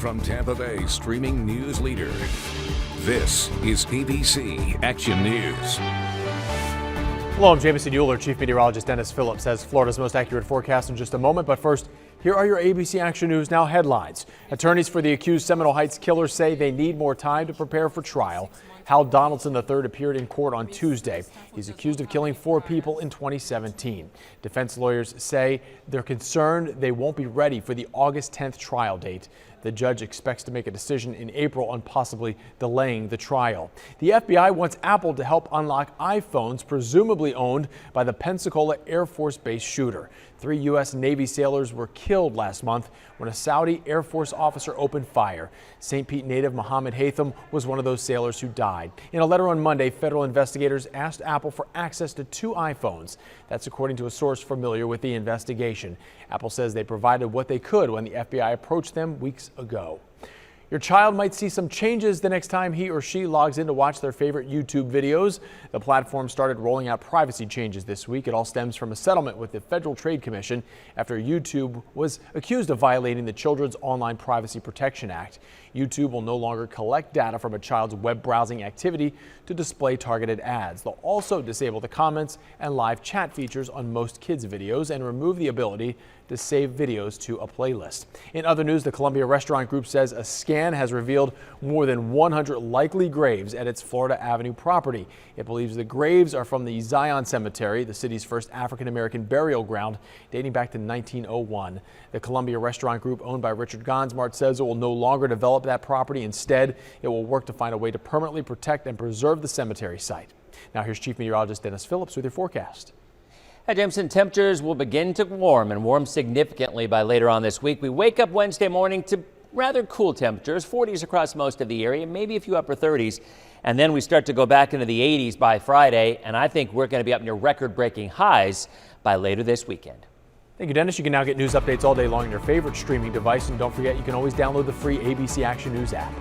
from Tampa Bay streaming news leader. This is ABC Action News. Hello, I'm Jamison Euler. Chief Meteorologist Dennis Phillips has Florida's most accurate forecast in just a moment. But first, here are your ABC Action News Now headlines. Attorneys for the accused Seminole Heights killer say they need more time to prepare for trial. Hal Donaldson III appeared in court on Tuesday. He's accused of killing 4 people in 2017. Defense lawyers say they're concerned they won't be ready for the August 10th trial date. The judge expects to make a decision in April on possibly delaying the trial. The FBI wants Apple to help unlock iPhones presumably owned by the Pensacola Air Force Base shooter. 3 U.S. Navy sailors were killed last month when a Saudi Air Force officer opened fire. St. Pete native Mohammed Haytham was one of those sailors who died. In a letter on Monday, federal investigators asked Apple for access to 2 iPhones. That's according to a source familiar with the investigation. Apple says they provided what they could when the FBI approached them weeks ago. Your child might see some changes the next time he or she logs in to watch their favorite YouTube videos. The platform started rolling out privacy changes this week. It all stems from a settlement with the Federal Trade Commission after YouTube was accused of violating the Children's Online Privacy Protection Act. YouTube will no longer collect data from a child's web browsing activity to display targeted ads. They'll also disable the comments and live chat features on most kids' videos and remove the ability to save videos to a playlist. In other news, the Columbia Restaurant Group says a scan has revealed more than 100 likely graves at its Florida Avenue property. It believes the graves are from the Zion Cemetery, the city's first African-American burial ground dating back to 1901. The Columbia Restaurant Group, owned by Richard Gonsmart, says it will no longer develop that property. Instead, it will work to find a way to permanently protect and preserve the cemetery site. Now here's Chief Meteorologist Dennis Phillips with your forecast. Hi, Jameson. Temperatures will begin to warm significantly by later on this week. We wake up Wednesday morning to rather cool temperatures, 40s across most of the area, maybe a few upper 30s. And then we start to go back into the 80s by Friday. And I think we're going to be up near record-breaking highs by later this weekend. Thank you, Dennis. You can now get news updates all day long on your favorite streaming device. And don't forget, you can always download the free ABC Action News app.